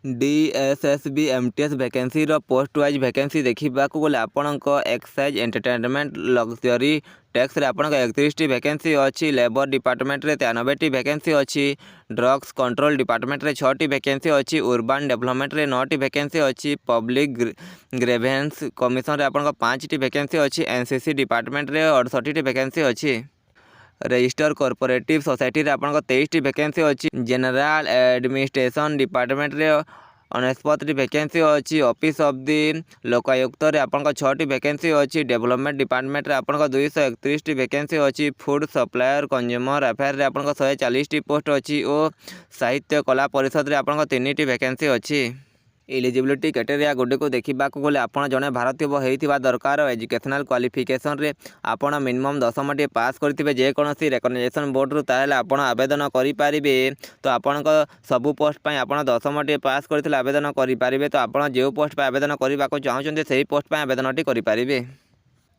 DSSB MTS vacancy post wise vacancy देखा गले आपण एक्साइज एंटरटेनमेंट लग्जरी टैक्स रे आपण 31 वैकेंसी अच्छी लेबर डिपार्टमेंट रे 93 वैकेंसी अच्छी ड्रग्स कंट्रोल डिपार्टमेंट रे 6 वैकेंसी अच्छी अर्बन डेवलपमेंट रे 9 वैकेंसी अच्छी पब्लिक ग्रेवेंस कमिशन रे आपण 5 वैकेंसी अच्छी NCC डिपार्टमेंट रे 68 वैकेंसी अच्छी रजिस्टर कॉर्पोरेटिव सोसाइटी रे आपण 23 वैकेंसी अच्छी जनरल एडमिनिस्ट्रेशन डिपार्टमेंट रे 69 वैकेंसी अच्छी ऑफिस ऑफ दी लोकायुक्त रे आपण 6 वैकेंसी अच्छी डेवलपमेंट डिपार्टमेंट रे आपण 231 वैकेंसी अच्छी फूड सप्लायर कंज्यूमर अफेयर रे आपण 140 पोस्ट अच्छी और साहित्य कला परिषद रे आपण 3 वैकेंसी अच्छी एलिजिबिलिटी क्राइटेरिया गुडी को देखा गले आपड़ जड़े भारतीय होता दरकार एजुकेशनल क्वालिफिकेशन रे आपण मिनिमम 10टी पास करते जेकोसी रेकग्नाइजेशन बोर्ड रु ताहले आपण आवेदन करेंगे। तो आपण सबू पोस्ट आप 10टी पास करते आवेदन करेंगे। तो आप जो पोस्ट पर आवेदन करने चाहते से पोस्ट पर आवेदन करेंगे।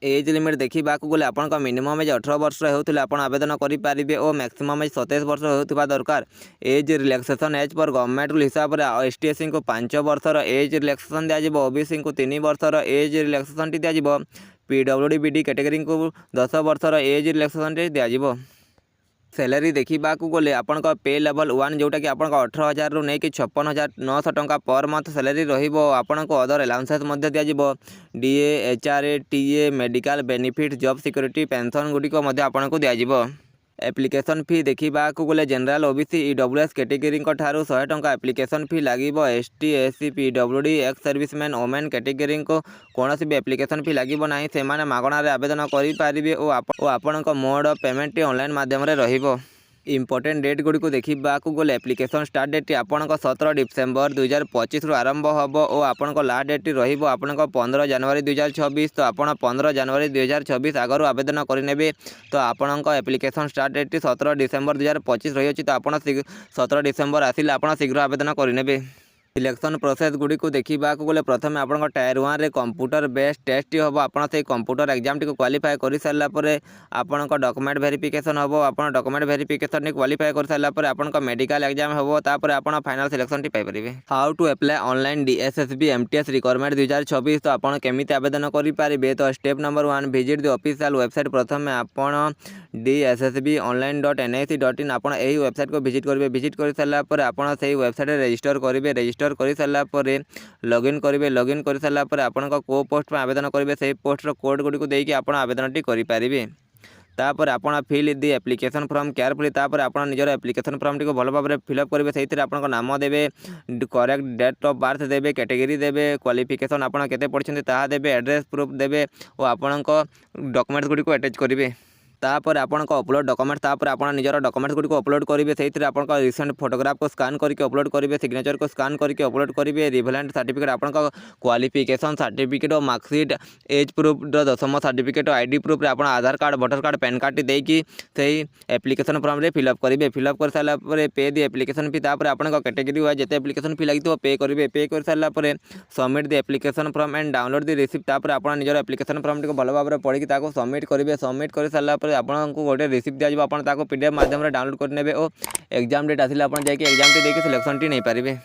एज लिमिट देखा गले आप मिनिमम एज 18 वर्ष होते आप आवेदन करेंगे और मैक्सिमम एज 27 वर्ष होता दरकार। एज रिलैक्सेशन एज पर गवर्नमेंट रूल हिसाब से ST/SC को 5 वर्षर एज रिलैक्सेशन दिज्व OBC को 3 वर्षर एज रिलैक्सेशन दिज्व PWD BD कैटेगरी को 10 वर्षर एज रिलैक्सेशन दिज्व। सैलरी देखा गले आपण पे लेवल 1 जोटा कि 18,000 रु नहीं कि 56,900 टंका पर मंथ सैलरी रही अदर अलाउंसेस दिज्व DA HRA TA medical benefit job security pension गुड़िक आपको दिज्व। एप्लिकेशन फी देखा गले जनरल OBC EWS कैटेगरी ठारू 100 टंका एप्लिकेशन फी लगे। ST/SC PWD ex serviceman women category को कौन भी एप्लिकेशन फी लगे ना से मागणार आवेदन करेंगे और आपण मोड ऑफ पेमेंट ऑनलाइन माध्यम रहिबो। इम्पोर्टेंट डेट गुड़ी को देखा गले एप्लिकेशन स्टार्ट डेट आपन 17 डिसेम्बर 2025 आरंभ हम और आपन लास्ट डेट रही 15 जनवरी 2026। तो आप 15 जनवरी 2026 आगु आवेदन करेंगे। तो आपण एप्लिकेशन स्टार्ट डेट 17 डिसेम्बर 2025 रही। तो आप 17 डिसेम्बर आसिले आप शीघ्र आवेदन करेंगे। सिलेक्शन प्रोसेस गुड़ी को देखा गले प्रथम आप टायर 1 रे कंप्यूटर बेस्ड टेस्ट हम आप कंप्यूटर एग्जाम टी क्वालिफाई कर सारापर आपण डॉक्यूमेंट वेरिफिकेशन हम आप डॉक्यूमेंट वेरिफिकेशन क्वालिफाई कर सारापर आपण मेडिकल एग्जाम हम तापर आपण फाइनल सिलेक्शन टी पाइपर। How to apply online DSSB MTS recruitment 2024। तो आपन केमिति आवेदन करेंगे। तो step number 1 visit the official website. प्रथम आपन DSSBonline.nic.in आप यही वेबसाइट को विजिट करेंगे। विजिट कर सारापर आपन से वेबसाइट रजिस्टर करेंगे। रजिस्टर कर सारापर लॉगिन करेंगे। लॉगिन कर सारापर आपन को पोस्ट पर आवेदन करेंगे से पोस्टर कोड गुड़ी को देकी आप आवेदन टी करेंगे। तापर आपण fill the application form carefully. तापर आपण निजर एप्लिकेशन फॉर्म टी को भल भाव फिलअप करेंगे। से आपन नाम देवे करेक्ट डेट ऑफ बर्थ देवे कैटेगरी देवे क्वालिफिकेशन आपन केते पढ़छन्ते ताहा देवे एड्रेस प्रूफ देवे और आपन डॉक्यूमेंट्स गुडी को अटैच करेंगे। तापर आपण अपलोड डॉक्यूमेंट तापर आपण निजर डॉक्यूमेंट्स गुडी को अपलोड करेंगे। से आपण रिसेंट फोटोग्राफ को स्कैन करके अपलोड करेंगे। सिग्नेचर को स्कैन करके अपलोड करेंगे। रिलेवेंट सर्टिफिकेट आपण क्वालिफिकेशन सर्टिफिकेट और marksheet age proof 10th certificate ID proof रे आपण Aadhaar card voter card PAN card देकी से एप्लिकेशन फॉर्म रे फिलअप करेंगे। फिलअप कर सारा पे दी एप्लिकेशन फी तापर आपण कैटेगरी वाइज जिते एप्लिकेशन फी लगी पे करेंगे। पे कर सारा सबमिट दी application form and download the receipt. तापर आपण निजर एप्लिकेशन फॉर्म टी को भल भाव पढ़ी सबमिट करेंगे। सबमिट कर सारा आपको गोटे रिसिप्ट दिज्व आप PDF माध्यम डाउनलोड कर और एग्जाम डेट आसिले आप एग्जाम टी देखिए सिलेक्शन टी नहीं पारे।